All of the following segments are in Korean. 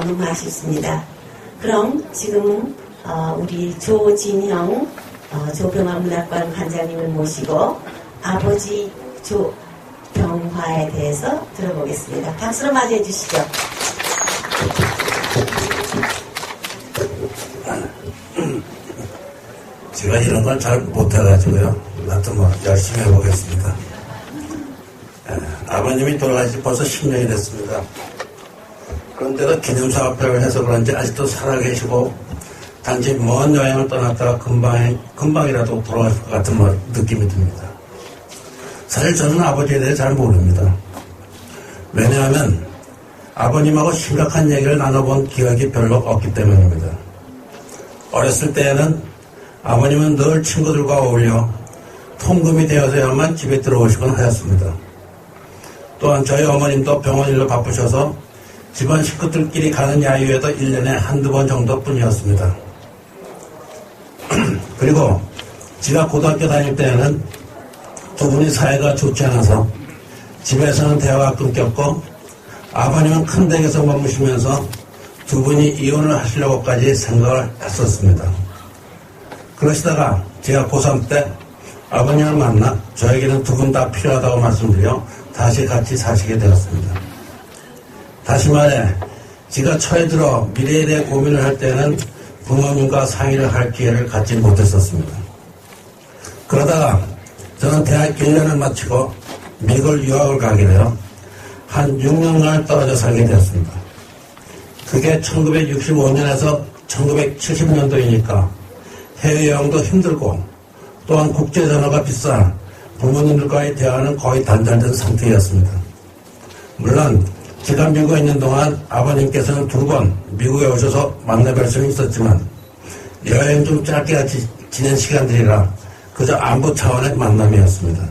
너무 아쉽습니다. 그럼 지금은 우리 조진형 조병암문학관 관장님을 모시고 아버지 조병화에 대해서 들어보겠습니다. 박수로 맞이해 주시죠. 제가 이런 걸 잘 못해가지고요. 나도 열심히 해보겠습니다. 아버님이 돌아가신 지 벌써 10년이 됐습니다. 그런데도 기념사업회를 해서 그런지 아직도 살아계시고 단지 먼 여행을 떠났다가 금방이라도 돌아가실 것 같은 느낌이 듭니다. 사실 저는 아버지에 대해 잘 모릅니다. 왜냐하면 아버님하고 심각한 얘기를 나눠본 기억이 별로 없기 때문입니다. 어렸을 때에는 아버님은 늘 친구들과 어울려 통금이 되어서야만 집에 들어오시곤 하였습니다. 또한 저희 어머님도 병원 일로 바쁘셔서 집안 식구들끼리 가는 야유에도 1년에 한두 번 정도뿐이었습니다. 그리고 제가 고등학교 다닐 때에는 두 분이 사이가 좋지 않아서 집에서는 대화가 끊겼고 아버님은 큰 댁에서 머무시면서 두 분이 이혼을 하시려고까지 생각을 했었습니다. 그러시다가 제가 고3 때 아버님을 만나 저에게는 두 분 다 필요하다고 말씀드려 다시 같이 사시게 되었습니다. 다시 말해 제가 처에 들어 미래에 대해 고민을 할 때는 부모님과 상의를 할 기회를 갖지 못했었습니다. 그러다가 저는 대학 1년을 마치고 미국을 유학을 가게 되어 한 6년간을 떨어져 살게 되었습니다. 그게 1965년에서 1970년도이니까 해외여행도 힘들고 또한 국제전화가 비싸 부모님들과의 대화는 거의 단절된 상태였습니다. 물론 제가 미국에 있는 동안 아버님께서는 2번 미국에 오셔서 만나뵐 수는 있었지만 여행 좀 짧게 같이 지낸 시간들이라 그저 안부 차원의 만남이었습니다.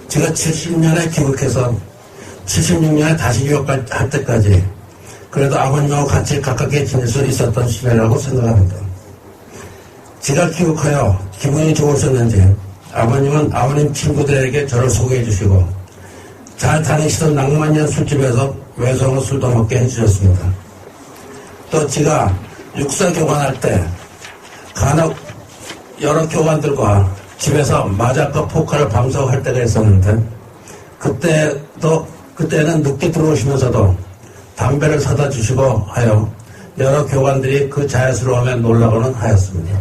제가 70년에 귀국해서 76년에 다시 유학할 때까지 그래도 아버님하고 같이 가깝게 지낼 수 있었던 시간이라고 생각합니다. 제가 귀국하여 기분이 좋으셨는지 아버님은 아버님 친구들에게 저를 소개해 주시고 잘 다니시던 낭만년 술집에서 외성으로 술도 먹게 해주셨습니다. 또 제가 육사 교관할 때 간혹 여러 교관들과 집에서 마자카 포카를 밤새고 할 때가 있었는데 그때는 늦게 들어오시면서도 담배를 사다 주시고 하여 여러 교관들이 그 자연스러움에 놀라고는 하였습니다.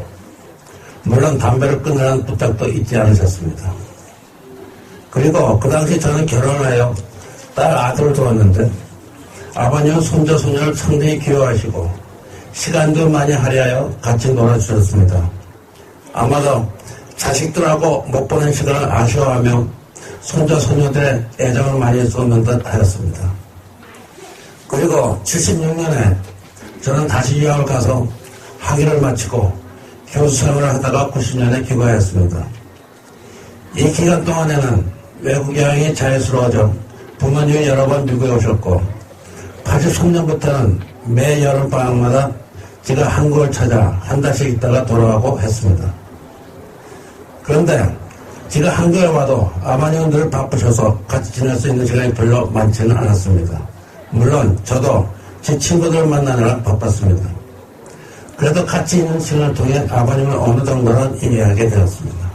물론 담배를 끊으라는 부탁도 잊지 않으셨습니다. 그리고 그 당시 저는 결혼을 하여 딸 아들을 두었는데 아버님은 손자 손녀를 상당히 귀여워하시고 시간도 많이 할애하여 같이 놀아주셨습니다. 아마도 자식들하고 못 보낸 시간을 아쉬워하며 손자 손녀들의 애정을 많이 쏟는 듯 하였습니다. 그리고 76년에 저는 다시 유학을 가서 학위를 마치고 교수 생활을 하다가 90년에 귀국하였습니다. 이 기간 동안에는 외국 여행이 자연스러워져 부모님이 여러 번 미국에 오셨고 83년부터는 매 여름방학마다 제가 한국을 찾아 한 달씩 있다가 돌아가고 했습니다. 그런데 제가 한국에 와도 아버님은 늘 바쁘셔서 같이 지낼 수 있는 시간이 별로 많지는 않았습니다. 물론 저도 제 친구들을 만나느라 바빴습니다. 그래도 같이 있는 시간을 통해 아버님을 어느 정도는 이해하게 되었습니다.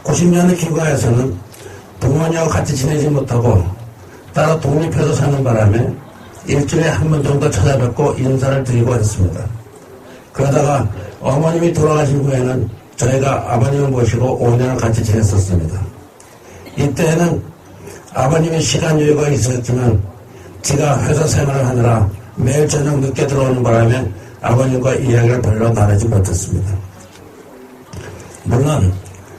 90년의 귀국하여서는 부모님하고 같이 지내지 못하고 따로 독립해서 사는 바람에 일주일에 한 번 정도 찾아뵙고 인사를 드리고 했습니다. 그러다가 어머님이 돌아가신 후에는 저희가 아버님을 모시고 5년을 같이 지냈었습니다. 이때는 아버님의 시간 여유가 있었지만 제가 회사 생활을 하느라 매일 저녁 늦게 들어오는 바람에 아버님과 이야기를 별로 나누지 못했습니다. 물론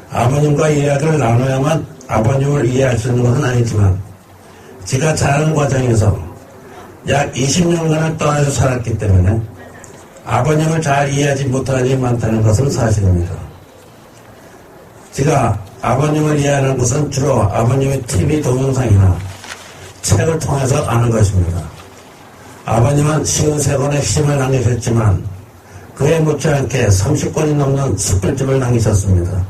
아버님과 이야기를 나눠야만 아버님을 이해할 수 있는 것은 아니지만 제가 자라는 과정에서 약 20년간을 떠나서 살았기 때문에 아버님을 잘 이해하지 못하는 일이 많다는 것은 사실입니다. 제가 아버님을 이해하는 것은 주로 아버님의 TV 동영상이나 책을 통해서 아는 것입니다. 아버님은 53권의 시집을 남기셨지만 그에 못지않게 30권이 넘는 숯불집을 남기셨습니다.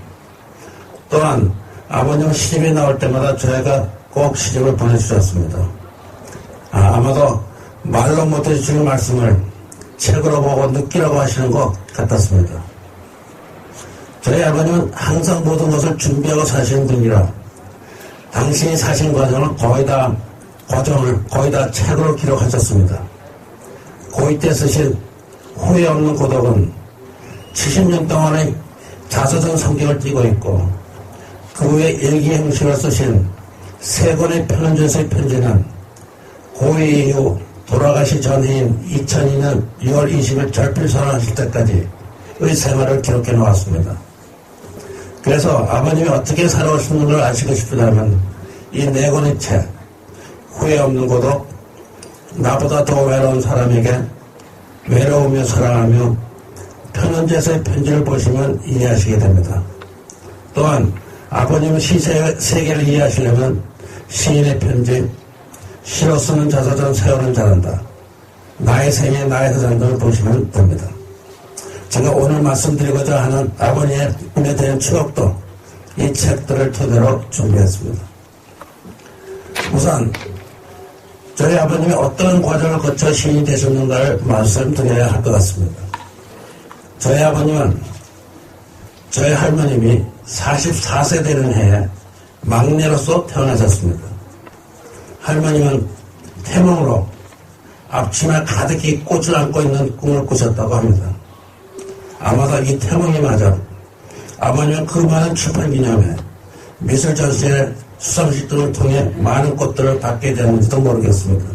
또한 아버님은 시집이 나올 때마다 저희가 꼭 시집을 보내주셨습니다. 아마도 말로 못해주시는 말씀을 책으로 보고 느끼라고 하시는 것 같았습니다. 저희 아버님은 항상 모든 것을 준비하고 사시는 분이라 당신이 사신 과정을 거의 다 책으로 기록하셨습니다. 고2 때 쓰신 후회 없는 고독은 70년 동안의 자서전 성경을 띠고 있고, 그 후에 일기 형식으로 쓰신 3권의 편원전서의 편지는 고2 이후 돌아가시 전해인 2002년 6월 20일 절필선언하실 때까지의 생활을 기록해 놓았습니다. 그래서 아버님이 어떻게 살아오시는 걸 아시고 싶다면 이 4권의 책, 후회 없는 고독, 나보다 더 외로운 사람에게 외로우며 사랑하며 편원제서의 편지를 보시면 이해하시게 됩니다. 또한 아버님의 시 세계를 이해하시려면 시인의 편지, 시로 쓰는 자서전 세월은 잘한다, 나의 생애 나의 사장 등을 보시면 됩니다. 제가 오늘 말씀드리고자 하는 아버님에 대한 추억도 이 책들을 토대로 준비했습니다. 우선 저희 아버님이 어떤 과정을 거쳐 시인이 되셨는가를 말씀드려야 할 것 같습니다. 저희 아버님은 저희 할머님이 44세 되는 해에 막내로서 태어나셨습니다. 할머님은 태몽으로 앞치마 가득히 꽃을 안고 있는 꿈을 꾸셨다고 합니다. 아마도 이 태몽이 맞아 아버님은 그 많은 출판 기념회, 미술 전시회, 수상식 등을 통해 많은 꽃들을 받게 되는지도 모르겠습니다.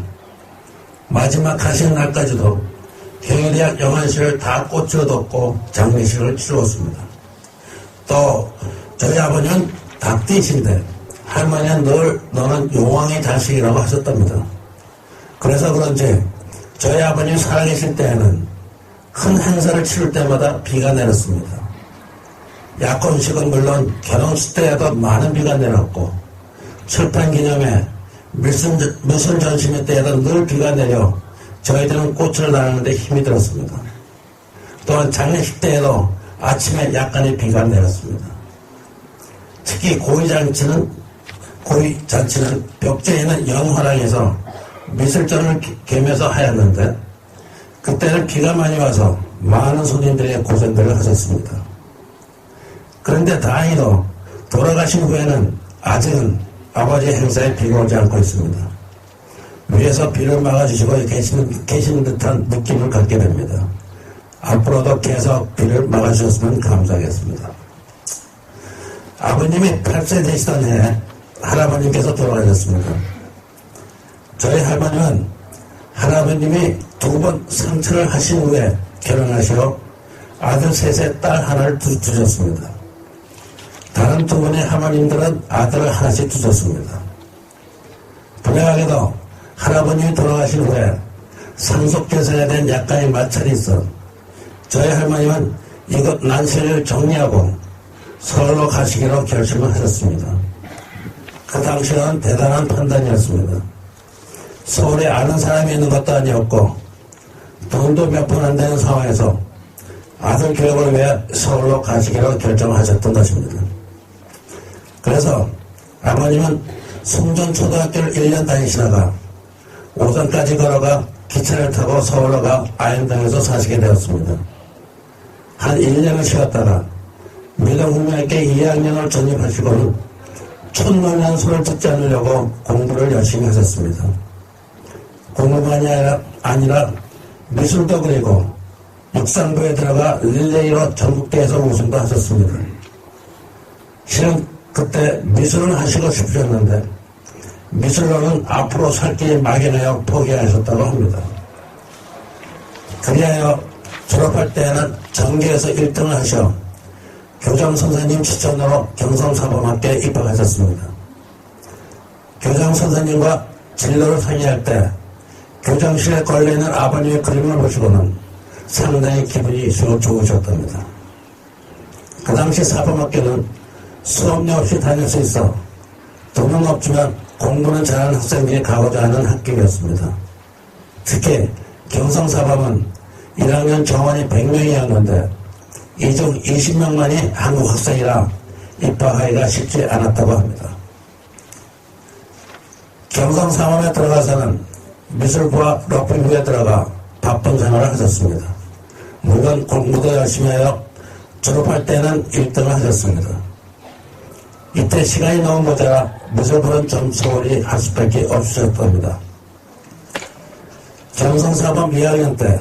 마지막 하시는 날까지도 경희대학 영안실을 다 꽃으로 덮고 장례식을 치루었습니다. 또 저희 아버님은 닭띠이신데 할머니는 늘 너는 용왕의 자식이라고 하셨답니다. 그래서 그런지 저희 아버님이 살아계실 때에는 큰 행사를 치를 때마다 비가 내렸습니다. 약혼식은 물론 결혼식 때에도 많은 비가 내렸고, 출판기념회, 미술 전시회 때에도 늘 비가 내려 저희들은 꽃을 나누는데 힘이 들었습니다. 또한 장례식 때에도 아침에 약간의 비가 내렸습니다. 특히 고위잔치는 벽제에 있는 연화랑에서 미술전을 개면서 하였는데, 그때는 비가 많이 와서 많은 손님들의 고생들을 하셨습니다. 그런데 다행히도 돌아가신 후에는 아직은 아버지의 행사에 비가 오지 않고 있습니다. 위에서 비를 막아주시고 계시는 듯한 느낌을 갖게 됩니다. 앞으로도 계속 비를 막아주셨으면 감사하겠습니다. 아버님이 8세 되시던 해에 할아버님께서 돌아가셨습니다. 저희 할머니는 할아버님이 2번 상처를 하신 후에 결혼하시어 아들 셋에 딸 하나를 두셨습니다. 다른 2분의 할머님들은 아들을 하나씩 두셨습니다. 불행하게도 할아버님이 돌아가신 후에 상속재산에 대한 약간의 마찰이 있어 저희 할머님은 이것 난세를 정리하고 서울로 가시기로 결심을 하셨습니다. 그 당시는 대단한 판단이었습니다. 서울에 아는 사람이 있는 것도 아니었고 돈도 몇 푼 안 되는 상황에서 아들 교육을 위해 서울로 가시기로 결정하셨던 것입니다. 그래서 아버님은 송전초등학교를 1년 다니시다가 오전까지 걸어가 기차를 타고 서울로 가 아현동에서 사시게 되었습니다. 한 1년을 쉬었다가 미동국민학교 2학년을 전입하시고는 촌노년 소를 듣지 않으려고 공부를 열심히 하셨습니다. 공부만이 아니라 미술도 그리고 육상부에 들어가 릴레이로 전국대회에서 우승도 하셨습니다. 실은 그때 미술을 하시고 싶으셨는데 미술로는 앞으로 살 길이 막연하여 포기하셨다고 합니다. 그리하여 졸업할 때에는 전교에서 1등을 하셔 교장선생님 추천으로 경성사범학교에 입학하셨습니다. 교장선생님과 진로를 상의할 때 교장실에 걸려있는 아버님의 그림을 보시고는 상당히 기분이 좋으셨답니다. 그 당시 사범학교는 수업료 없이 다닐 수 있어 돈은 없지만 공부는 잘하는 학생들이 가고자 하는 학교였습니다. 특히 경성사범은 1학년 정원이 100명이었는데 이 중 20명만이 한국 학생이라 입학하기가 쉽지 않았다고 합니다. 경성사범에 들어가서는 미술부와 럭비부에 들어가 바쁜 생활을 하셨습니다. 물론 공부도 열심히 하여 졸업할 때는 1등을 하셨습니다. 이때 시간이 너무 모자라 미술부는 좀 소홀히 할 수밖에 없으셨답니다. 경성사범 2학년 때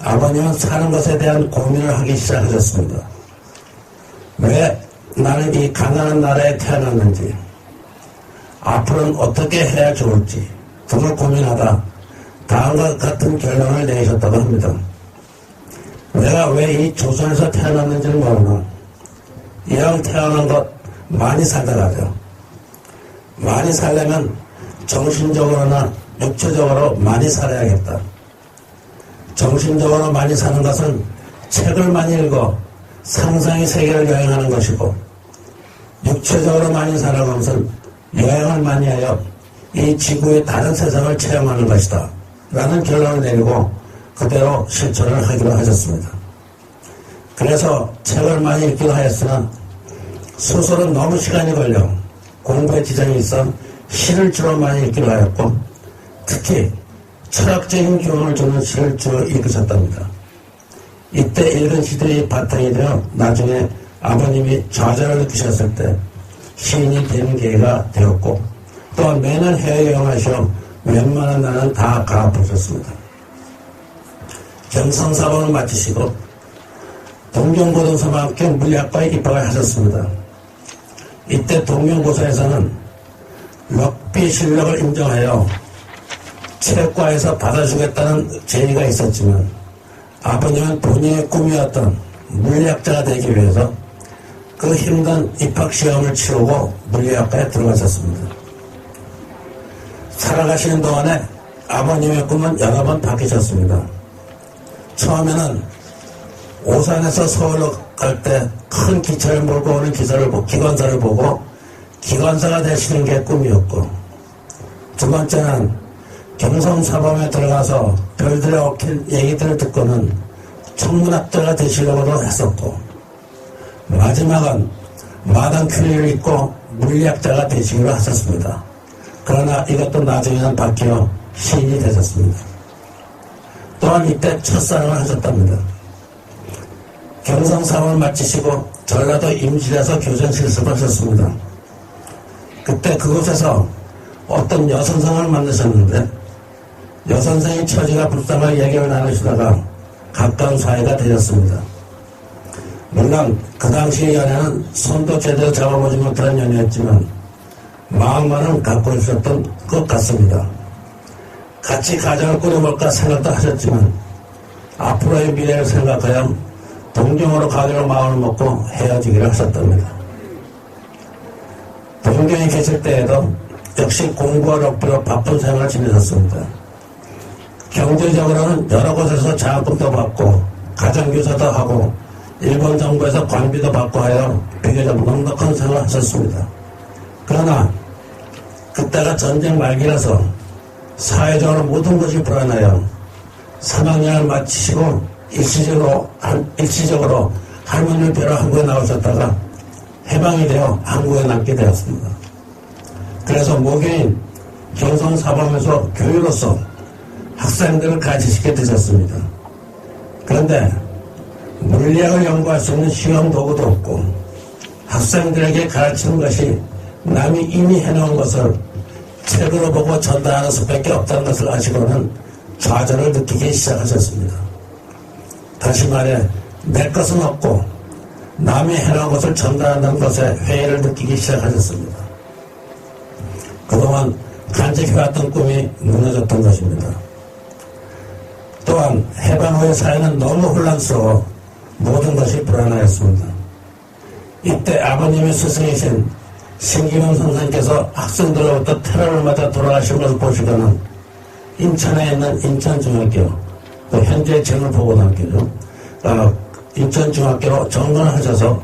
아버님은 사는 것에 대한 고민을 하기 시작하셨습니다. 왜 나는 이 가난한 나라에 태어났는지, 앞으로는 어떻게 해야 좋을지 등을 고민하다 다음과 같은 결론을 내셨다고 합니다. 내가 왜 이 조선에서 태어났는지를 모르나 이왕 태어난 것 많이 살다 가죠. 많이 살려면 정신적으로나 육체적으로 많이 살아야겠다. 정신적으로 많이 사는 것은 책을 많이 읽어 상상의 세계를 여행하는 것이고, 육체적으로 많이 사는 것은 여행을 많이 하여 이 지구의 다른 세상을 체험하는 것이다 라는 결론을 내리고 그대로 실천을 하기로 하셨습니다. 그래서 책을 많이 읽기로 하였으나 소설은 너무 시간이 걸려 공부에 지장이 있어 시를 주로 많이 읽기로 하였고, 특히 철학적인 교훈을 주는 시를 주로 읽으셨답니다. 이때 읽은 시들이 바탕이 되어 나중에 아버님이 좌절을 느끼셨을 때 시인이 되는 계기가 되었고, 또한 매년 해외여행하시어 웬만한 나라는 다 가보셨습니다. 경성사범을 마치시고 동경고등서방학교 물리학과에 입학을 하셨습니다. 이때 동경고사에서는 럭비 실력을 인정하여 체육과에서 받아주겠다는 제의가 있었지만 아버님은 본인의 꿈이었던 물리학자가 되기 위해서 그 힘든 입학시험을 치르고 물리학과에 들어가셨습니다. 살아가시는 동안에 아버님의 꿈은 여러 번 바뀌셨습니다. 처음에는 오산에서 서울로 갈 때 큰 기차를 몰고 오는 기관사를 보고 기관사가 되시는 게 꿈이었고, 두 번째는 경성사범에 들어가서 별들에 얽힌 얘기들을 듣고는 천문학자가 되시려고도 했었고, 마지막은 마당 큐리를 입고 물리학자가 되시기로 하셨습니다. 그러나 이것도 나중에는 바뀌어 시인이 되셨습니다. 또한 이때 첫사랑을 하셨답니다. 경성사범을 마치시고 전라도 임실에서 교정 실습을 하셨습니다. 그때 그곳에서 어떤 여선생을 만나셨는데 여선생의 처지가 불쌍한 얘기를 나누시다가 가까운 사이가 되셨습니다. 물론 그 당시의 연애는 손도 제대로 잡아보지 못한 연애였지만 마음만은 갖고 있었던 것 같습니다. 같이 가정을 꾸려볼까 생각도 하셨지만 앞으로의 미래를 생각하여 동경으로 가기로 마음을 먹고 헤어지기로 하셨답니다. 동경에 계실 때에도 역시 공부와 럭비로 바쁜 생활을 지내셨습니다. 경제적으로는 여러 곳에서 장학금도 받고 가정교사도 하고 일본 정부에서 관비도 받고 하여 비교적 넉넉한 생활을 하셨습니다. 그러나 그때가 전쟁 말기라서 사회적으로 모든 것이 불안하여 3학년을 마치시고 일시적으로 할머니를 뵈러 한국에 나오셨다가 해방이 되어 한국에 남게 되었습니다. 그래서 모교인 경성사범에서 교유로서 학생들을 가르치시게 되셨습니다. 그런데 물리학을 연구할 수 있는 시험 도구도 없고 학생들에게 가르치는 것이 남이 이미 해놓은 것을 책으로 보고 전달하는 수밖에 없다는 것을 아시고는 좌절을 느끼기 시작하셨습니다. 다시 말해 내 것은 없고 남이 해놓은 것을 전달한다는 것에 회의를 느끼기 시작하셨습니다. 그동안 간직해왔던 꿈이 무너졌던 것입니다. 또한 해방 후의 사회는 너무 혼란스러워 모든 것이 불안하였습니다. 이때 아버님의 스승이신 신기문 선생님께서 학생들로부터 테러를 맞아 돌아가신 것을 보시고는 인천에 있는 인천중학교, 또 현재 재물보고등학교죠. 인천중학교로 정관을 하셔서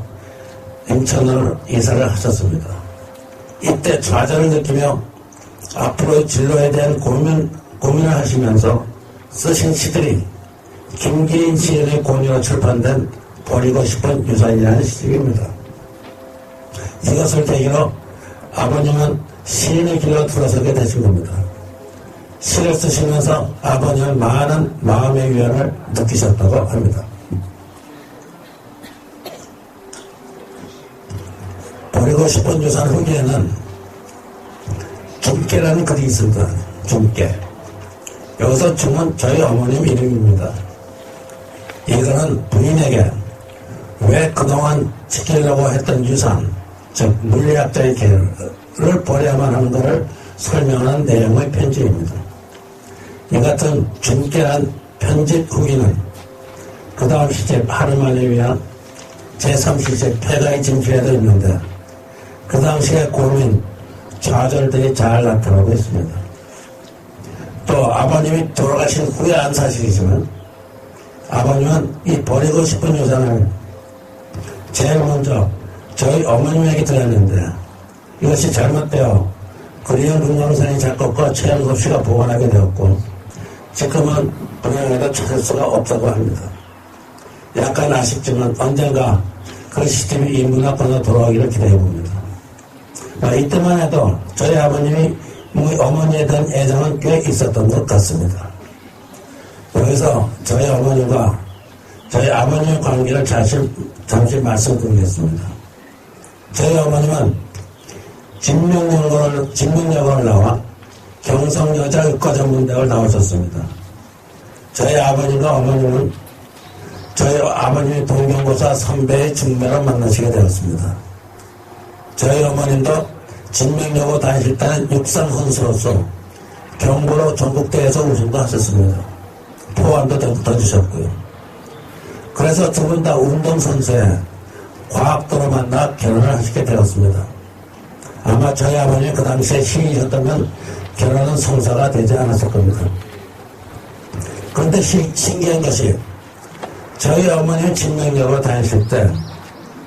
인천으로 이사를 하셨습니다. 이때 좌절을 느끼며 앞으로의 진로에 대한 고민을 하시면서 쓰신 시들이 김기인 시인의 권유로 출판된 버리고 싶은 유산이라는 시집입니다. 이것을 계기로 아버님은 시인의 길로 들어서게 되신 겁니다. 시를 쓰시면서 아버님은 많은 마음의 위안을 느끼셨다고 합니다. 버리고 싶은 유산 후기에는 중깨라는 글이 있습니다. 중깨. 여기서 중은 저희 어머님 이름입니다. 이거는 부인에게 왜 그동안 지키려고 했던 유산, 즉 물리학자의 계를 버려야만 하는 것을 설명하는 내용의 편지입니다. 이 같은 중깨란 편집 후기는 그 다음 시집 하루만에 위한 제3시집 폐가의 진실에도 있는데 그 당시의 고민, 좌절들이 잘 나타나고 있습니다. 또 아버님이 돌아가신 후에 한 사실이지만 아버님은 이 버리고 싶은 유산을 제일 먼저 저희 어머님에게 드렸는데 이것이 잘못되어 그리운 금강산의 작곡가 최영섭 씨가 보관하게 되었고 지금은 분양에도 찾을 수가 없다고 합니다. 약간 아쉽지만 언젠가 그 시스템이 이 문화권으로 돌아오기를 기대해봅니다. 이때만 해도 저희 아버님이 어머니에 대한 애정은 꽤 있었던 것 같습니다. 여기서 저희 어머님과 저희 아버님의 관계를 잠시 말씀드리겠습니다. 저희 어머님은 진명여고를 나와 경성여자의과전문대학을 나오셨습니다. 저희 아버님과 어머님은 저희 아버님의 동경고사 선배의 중매로 만나시게 되었습니다. 저희 어머님도 진명여고 다니실 때는 육상 선수로서 경보로 전국대회에서 우승도 하셨습니다. 포환도 던지셨고요. 그래서 두 분 다 운동선수에 과학도로 만나 결혼을 하시게 되었습니다. 아마 저희 아버님이 그 당시에 시인이셨다면 결혼은 성사가 되지 않았을 겁니다. 그런데 신기한 것이 저희 어머님이 진명여고 다니실 때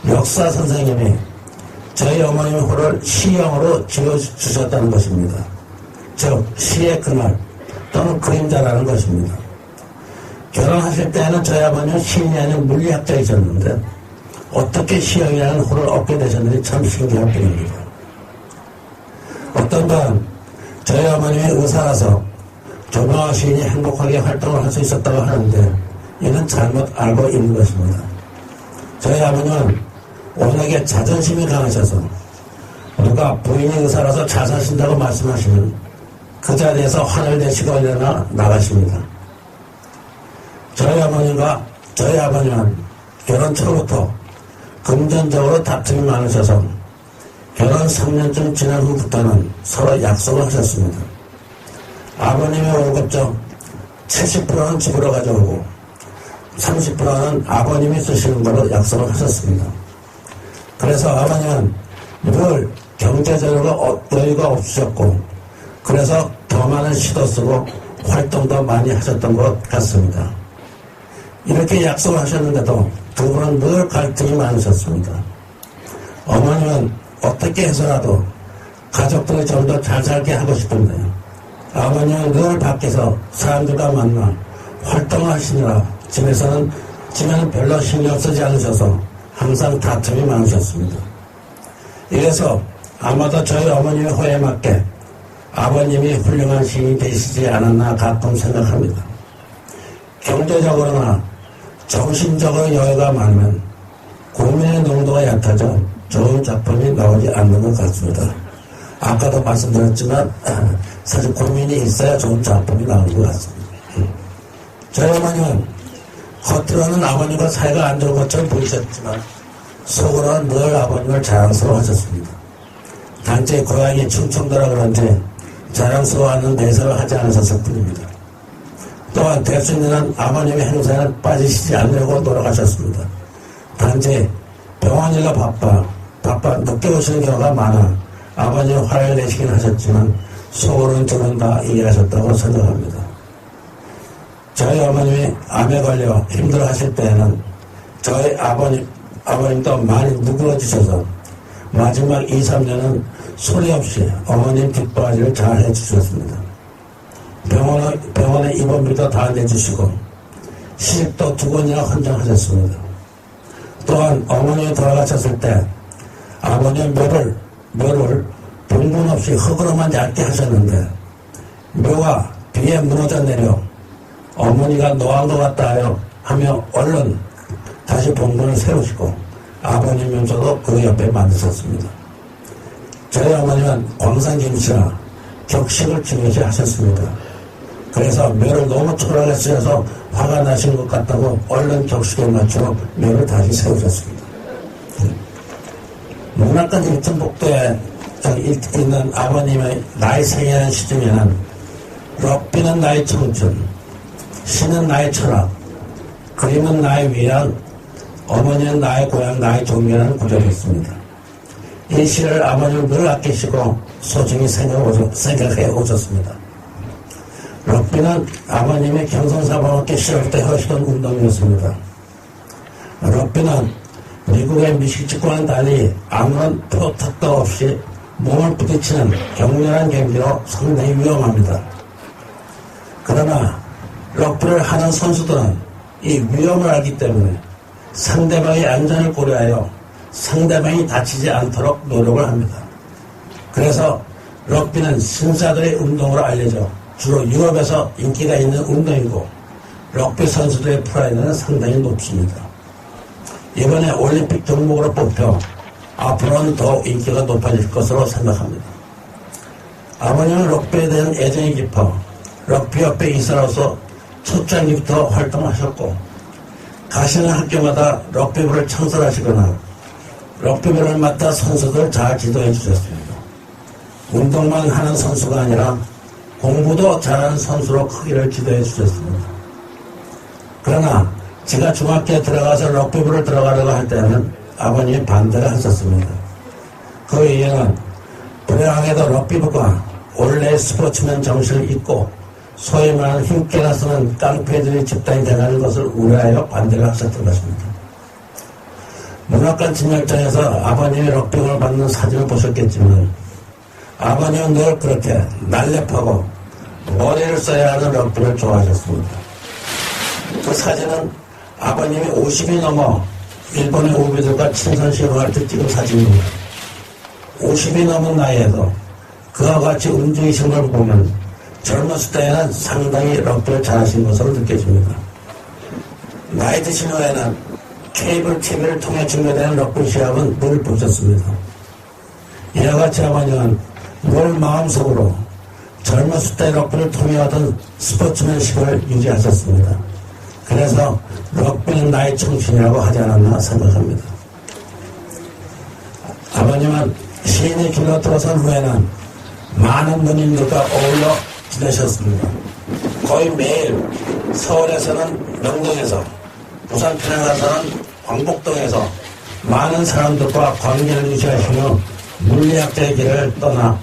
역사 선생님이 저희 어머님의 호를 시형으로 지어주셨다는 것입니다. 즉 시의 그날 또는 그림자라는 것입니다. 결혼하실 때는 저희 아버님은 시인이 아닌 물리학자이셨는데 어떻게 시형이라는 호를 얻게 되셨는지 참 신기한 분입니다. 어떤 분 저희 어머님이 의사라서 조병화 시인이 행복하게 활동을 할 수 있었다고 하는데 이는 잘못 알고 있는 것입니다. 저희 아버님은 워낙에 자존심이 강하셔서 누가 부인이 의사라서 잘 사신다고 말씀하시면 그 자리에서 화를 내시고 일어나 나가십니다. 저희 어머님과 저희 아버님은 결혼 초부터 금전적으로 다툼이 많으셔서 결혼 3년쯤 지난 후부터는 서로 약속을 하셨습니다. 아버님의 월급 중 70%는 집으로 가져오고 30%는 아버님이 쓰시는 걸로 약속을 하셨습니다. 그래서 아버님은 늘 경제적으로 여유가 없으셨고 그래서 더 많은 시도 쓰고 활동도 많이 하셨던 것 같습니다. 이렇게 약속을 하셨는데도 두 분은 늘 갈등이 많으셨습니다. 어머님은 어떻게 해서라도 가족들이 좀 더 잘 살게 하고 싶은데요. 아버님은 늘 밖에서 사람들과 만나 활동하시느라 집에는 별로 신경 쓰지 않으셔서 항상 다툼이 많으셨습니다. 이래서 아마도 저희 어머님의 호에 맞게 아버님이 훌륭한 시인이 되시지 않았나 가끔 생각합니다. 경제적으로나 정신적으로 여유가 많으면 고민의 농도가 얕아져 좋은 작품이 나오지 않는 것 같습니다. 아까도 말씀드렸지만 사실 고민이 있어야 좋은 작품이 나오는 것 같습니다. 저희 어머님은 겉으로는 아버님과 사이가 안 좋은 것처럼 보이셨지만 속으로는 늘 아버님을 자랑스러워하셨습니다. 단지 고향이 충청도라 그런지 자랑스러워하는 대사를 하지 않으셨을 뿐입니다. 또한 될 수 있는 아버님의 행사에는 빠지시지 않으려고 노력하셨습니다. 단지 병원일로 바빠 늦게 오시는 경우가 많아 아버님 화를 내시긴 하셨지만 속으로는 저는 다 이해하셨다고 생각합니다. 저희 어머님이 암에 걸려 힘들어 하실 때에는 저희 아버님도 많이 누그러지셔서 마지막 2, 3년은 소리 없이 어머님 뒷바라지를 잘 해주셨습니다. 병원에 입원비도 다 내주시고 시집도 2번이나 헌정하셨습니다. 또한 어머님이 돌아가셨을 때 아버님 묘를 봉분 없이 흙으로만 얇게 하셨는데 묘가 비에 무너져 내려 어머니가 노한 것 같다 하며 얼른 다시 봉분을 세우시고 아버님 명소도 그 옆에 만드셨습니다. 저희 어머니는 광산김씨라 격식을 중요시 하셨습니다. 그래서 묘를 너무 초라하게 쓰여서 화가 나신 것 같다고 얼른 격식에 맞추어 묘를 다시 세우셨습니다. 문학관 일천복도에 있는 아버님의 나이 생이라는 시점에는 럭비는 나의 청춘, 시는 나의 철학, 그림은 나의 위안, 어머니는 나의 고향, 나의 종교라는 구절이 있습니다. 이 시를 아버님은 늘 아끼시고 소중히 생각해 오셨습니다. 럭비는 아버님의 경성사범학교 시절 때 하시던 운동이었습니다. 럭비는 미국의 미식축구와는 달리 아무런 표탁도 없이 몸을 부딪히는 격렬한 경기로 상당히 위험합니다. 그러나 럭비를 하는 선수들은 이 위험을 알기 때문에 상대방의 안전을 고려하여 상대방이 다치지 않도록 노력을 합니다. 그래서 럭비는 신사들의 운동으로 알려져 주로 유럽에서 인기가 있는 운동이고 럭비 선수들의 프라이드는 상당히 높습니다. 이번에 올림픽 종목으로 뽑혀 앞으로는 더 인기가 높아질 것으로 생각합니다. 아버님은 럭비에 대한 애정이 깊어 럭비협회 이사로서 초창기부터 활동하셨고 가시는 학교마다 럭비부를 창설하시거나 럭비부를 맡아 선수들 잘 지도해 주셨습니다. 운동만 하는 선수가 아니라 공부도 잘하는 선수로 크기를 지도해 주셨습니다. 그러나 제가 중학교에 들어가서 럭비부를 들어가려고 할 때는 아버님이 반대를 하셨습니다. 그 이유는 불행하게도 럭비부가 원래 스포츠맨 정신을 잊고 소위 말하는 힘께나 쓰는 깡패들이 집단이 되는 것을 우려하여 반대를 하셨던 것입니다. 문학관 진열장에서 아버님이 럭비부를 받는 사진을 보셨겠지만 아버님은 늘 그렇게 날렵하고 머리를 써야 하는 럭비를 좋아하셨습니다. 그 사진은 아버님이 50이 넘어 일본의 오비들과 친선시험을 할 때 찍은 사진입니다. 50이 넘은 나이에도 그와 같이 움직이신 걸 보면 젊었을 때에는 상당히 럭비를 잘하신 것으로 느껴집니다. 나이 드신 후에는 케이블 TV를 통해 중계되는 럭비 시합은 늘 보셨습니다. 이와 같이 아버님은 늘 마음속으로 젊었을 때 럭비를 통해 하던 스포츠맨십을 유지하셨습니다. 그래서 럭비는 나의 청춘이라고 하지 않았나 생각합니다. 아버님은 시인의 길로 들어선 후에는 많은 누님들과 어울려 지내셨습니다. 거의 매일 서울에서는 명동에서, 부산 편향가서는 광복동에서 많은 사람들과 관계를 유지하시며 물리학자의 길을 떠나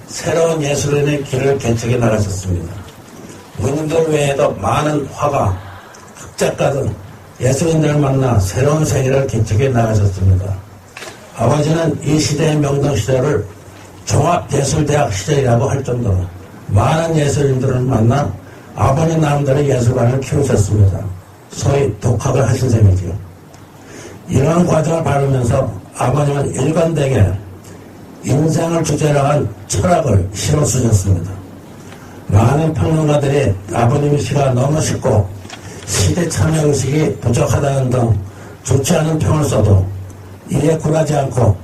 새로운 예술인의 길을 개척해 나가셨습니다. 누님들 외에도 많은 화가, 흑작가 등 예술인들을 만나 새로운 세계를 개척해 나가셨습니다. 아버지는 이 시대의 명동 시절을 종합예술대학 시절이라고 할 정도로 많은 예술인들을 만나 아버님 나름대로 예술관을 키우셨습니다. 소위 독학을 하신 셈이지요. 이러한 과정을 밟으면서 아버님은 일관되게 인생을 주제로 한 철학을 실어 쓰셨습니다. 많은 평론가들이 아버님의 시가 너무 쉽고 시대 참여 의식이 부족하다는 등 좋지 않은 평을 써도 이에 굴하지 않고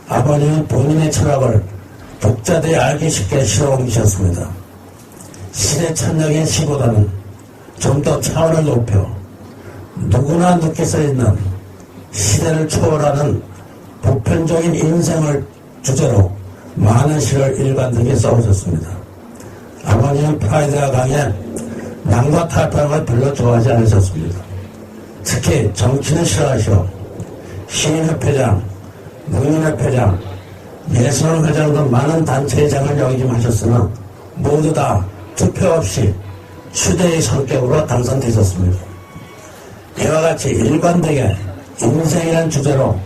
아버님은 본인의 철학을 독자들이 알기 쉽게 실어 옮기셨습니다. 시대 참여인 시보다는 좀 더 차원을 높여 누구나 느낄 수 있는 시대를 초월하는 보편적인 인생을 주제로 많은 시를 일관되게 써오셨습니다. 아버님은 프라이드가 강해 남과 타협하는 걸 별로 좋아하지 않으셨습니다. 특히 정치는 싫어하시고 시민협회장, 농민협회장, 예술회장 등 많은 단체장을 역임하셨으나 모두 다 투표 없이 추대의 성격으로 당선되셨습니다. 이와 같이 일관되게 인생이라는 주제로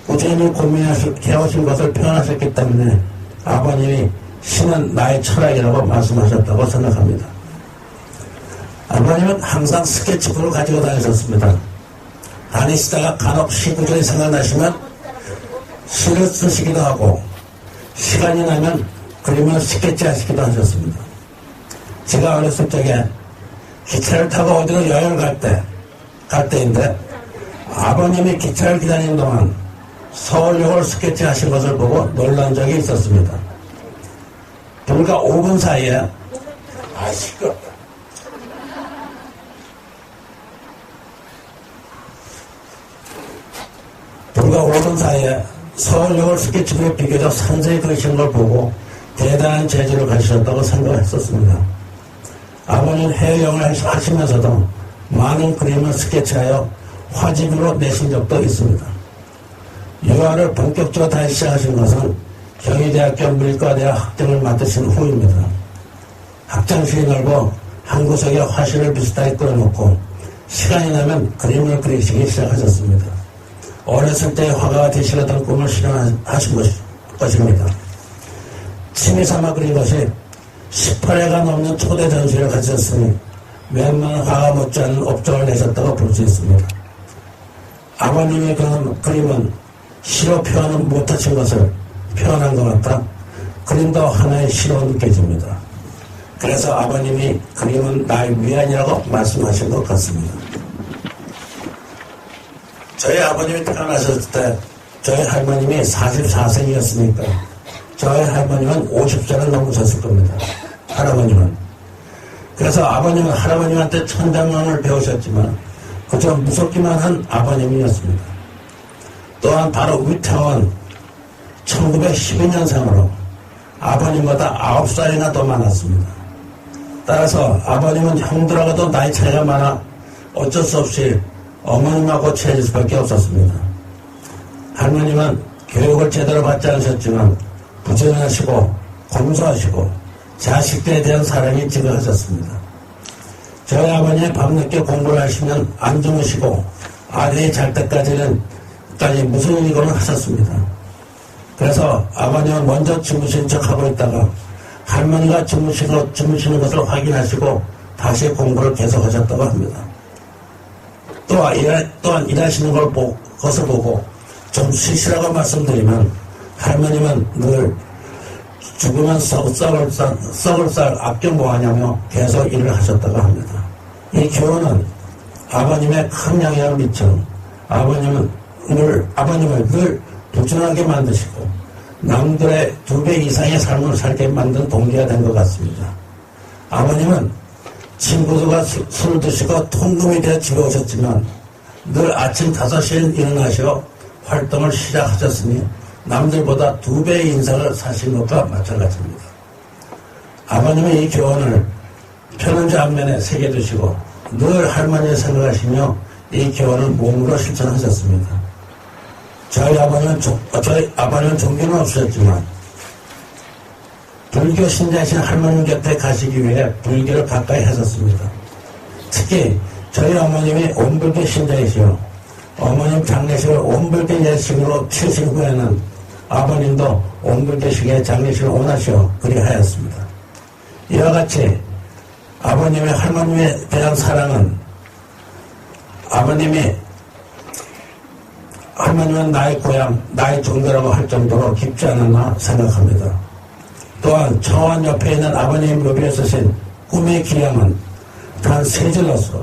꾸준히 고민해오신 것을 표현하셨기 때문에 아버님이 시는 나의 철학이라고 말씀하셨다고 생각합니다. 아버님은 항상 스케치북을 가지고 다니셨습니다. 다니시다가 간혹 시 구절이 생각나시면 시를 쓰시기도 하고 시간이 나면 그림을 스케치 하시기도 하셨습니다. 제가 어렸을 적에 기차를 타고 어디로 여행을 갈 때인데 아버님이 기차를 기다리는 동안 서울역을 스케치 하신 것을 보고 놀란 적이 있었습니다. 불과 5분 사이에 시끄럽다. 불과 5분 사이에 서울역을 스케치북에 비교적 상세히 그리신 걸 보고 대단한 재주를 가지셨다고 생각했었습니다. 아버님 해외여행을 하시면서도 많은 그림을 스케치하여 화집으로 내신 적도 있습니다. 유아를 본격적으로 다시 시작하신 것은 경희대학교 물리과대학 학장을 맡으신 후입니다. 학장실이 넓어 한 구석에 화실을 비슷하게 끌어놓고 시간이 나면 그림을 그리시기 시작하셨습니다. 어렸을 때 화가가 되시려던 꿈을 실현하신 것입니다. 취미삼아 그린 것이 18회가 넘는 초대 전시를 가지셨으니 웬만한 화가 못지않은 업적을 내셨다고 볼 수 있습니다. 아버님의 그림은 시로 표현은 못하신 것을 표현한 것 같아 그림도 하나의 시로 느껴집니다. 그래서 아버님이 그림은 나의 위안이라고 말씀하신 것 같습니다. 저희 아버님이 태어나셨을 때 저희 할머님이 44세이었으니까 저희 할머님은 50세는 넘으셨을 겁니다. 할아버님은. 그래서 아버님은 할아버님한테 천자문을 배우셨지만 그저 무섭기만 한 아버님이었습니다. 또한 바로 위태원 1912년생으로 아버님보다 9살이나 더 많았습니다. 따라서 아버님은 형들하고도 나이 차이가 많아 어쩔 수 없이 어머님하고 친해질 수밖에 없었습니다. 할머님은 교육을 제대로 받지 않으셨지만 부지런하시고 검소하시고 자식들에 대한 사랑이 지극하셨습니다. 저희 아버님이 밤늦게 공부를 하시면 안 주무시고 아들이 잘 때까지 무슨 일이고는 하셨습니다. 그래서 아버님은 먼저 주무신 척하고 있다가 할머니가 주무시는 것을 확인하시고 다시 공부를 계속하셨다고 합니다. 또한 일하시는 것을 보고 좀 쉬시라고 말씀드리면 할머님은 늘 죽으면 썩을 쌀 아껴 뭐하냐며 계속 일을 하셨다고 합니다. 이 교훈은 아버님의 큰 영향을 미쳐 아버님을 늘 부지런하게 만드시고 남들의 2배 이상의 삶을 살게 만든 동기가 된 것 같습니다. 아버님은 친구들과 술을 드시고 통금이 되어 집에 오셨지만 늘 아침 5시에 일어나셔 활동을 시작하셨으니 남들보다 2배의 인상을 사신 것과 마찬가지입니다. 아버님은 이 교훈을 편은지 앞면에 새겨두시고 늘 할머니를 생각하시며 이 교훈을 몸으로 실천하셨습니다. 저희 아버님은 종교는 없으셨지만 불교 신자이신 할머님 곁에 가시기 위해 불교를 가까이 하셨습니다. 특히 저희 어머님이 온불교 신자이시오 어머님 장례식을 온불교 예식으로 치신 후에는 아버님도 온불교식의 장례식을 원하시어 그리하였습니다. 이와 같이 아버님의 할머님에 대한 사랑은 할머님은 나의 고향, 나의 종교라고 할 정도로 깊지 않았나 생각합니다. 또한 청원 옆에 있는 아버님 묘비에 쓰신 꿈의 기양은 단 3줄로서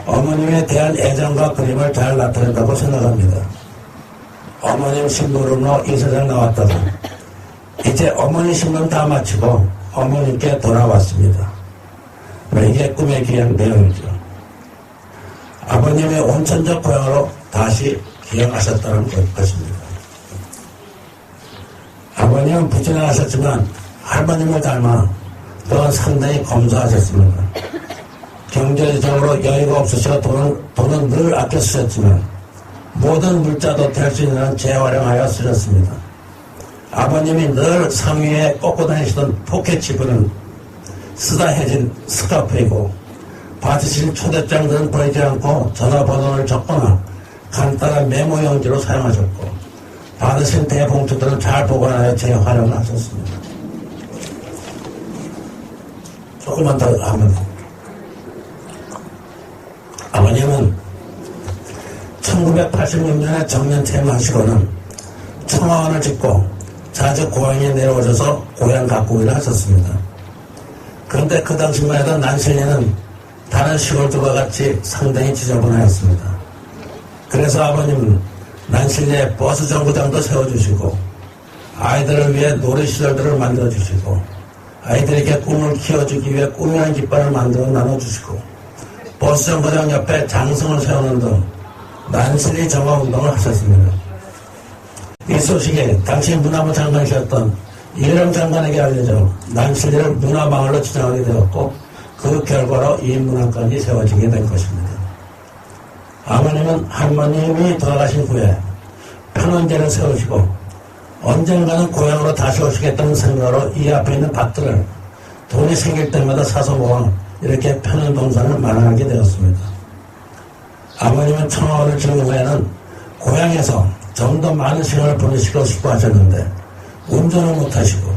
어머님에 대한 애정과 그림을 잘 나타낸다고 생각합니다. 어머님 신부름으로 이 세상 나왔다가 이제 어머니 신부름 다 마치고 어머님께 돌아왔습니다. 이게 꿈의 기양 내용이죠. 아버님의 온천적 고향으로 다시 기양하셨다는 것입니다. 아버님은 부지런하셨지만 할머님을 닮아 또한 상당히 검소하셨습니다. 경제적으로 여유가 없으셔 돈은 늘 아껴 쓰셨지만 모든 물자도 될 수 있는 재활용하여 쓰셨습니다. 아버님이 늘 상위에 꽂고 다니시던 포켓 지분은 쓰다 해진 스카프이고 받으실 초대장들은 버리지 않고 전화번호를 적거나 간단한 메모용지로 사용하셨고 받으신 대봉투들은 잘 보관하여 재활용을 하셨습니다. 조금만 더 하면 아버님은 1986년에 정년 퇴임하시고는 청화원을 짓고 자주 고향에 내려오셔서 고향 가꾸기를 하셨습니다. 그런데 그 당시만 해도 난실리는 다른 시골들과 같이 상당히 지저분하였습니다. 그래서 아버님은 난실리에 버스 정거장도 세워주시고 아이들을 위해 놀이시설들을 만들어주시고 아이들에게 꿈을 키워주기 위해 꿈이라는 깃발을 만들어 나눠주시고 버스 정거장 옆에 장성을 세우는 등 난실리 정화운동을 하셨습니다. 이 소식이 당시 문화부 장관이셨던 이해령 장관에게 알려져 난실리를 문화마을로 지정하게 되었고 그 결과로 이 문화관이 세워지게 된 것입니다. 아버님은 할머님이 돌아가신 후에 편원제를 세우시고 언젠가는 고향으로 다시 오시겠다는 생각으로 이 앞에 있는 밭들을 돈이 생길 때마다 사서 모아 이렇게 편원동산을 마련하게 되었습니다. 아버님은 청와를 지은 후에는 고향에서 좀 더 많은 시간을 보내시고 싶어 하셨는데 운전을 못하시고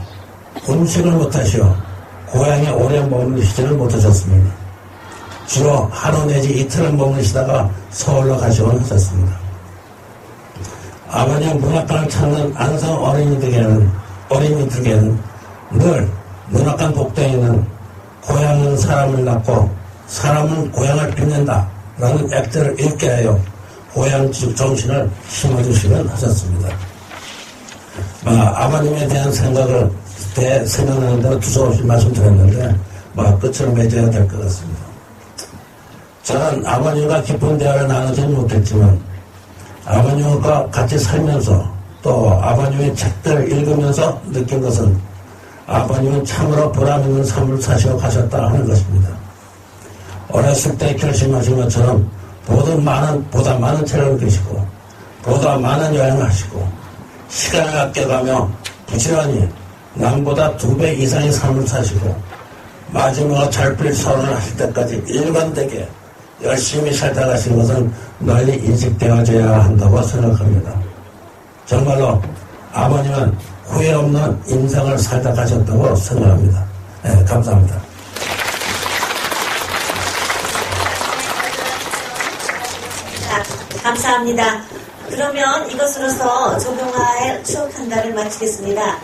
음식을 못하시어 고향에 오래 머무르시지를 못하셨습니다. 주로 하루 내지 이틀을 머무르시다가 서울로 가시곤 하셨습니다. 아버님 문학관을 찾는 안성 어린이들에게는 늘 문학관 복도에는 고향은 사람을 낳고 사람은 고향을 빛낸다 라는 액자를 읽게 하여 고향 정신을 심어주시곤 하셨습니다. 아버님에 대한 생각을 생각나는 대로 두서없이 말씀드렸는데 끝으로 맺어야 될 것 같습니다. 저는 아버님과 깊은 대화를 나누지는 못했지만 아버님과 같이 살면서 또 아버님의 책들을 읽으면서 느낀 것은 아버님은 참으로 보람있는 삶을 사시고 가셨다 하는 것입니다. 어렸을 때 결심하신 것처럼 보다 많은 책을 읽으시고 보다 많은 여행을 하시고 시간을 아껴가며 부지런히 남보다 2배 이상의 삶을 사시고 마지막으로 잘필 서른을 하실 때까지 일관되게 열심히 살다 가신 것은 널리 인식되어져야 한다고 생각합니다. 정말로 아버님은 후회 없는 인생을 살다 가셨다고 생각합니다. 네, 감사합니다. 감사합니다. 그러면 이것으로서 조경화의 추억 한 달을 마치겠습니다.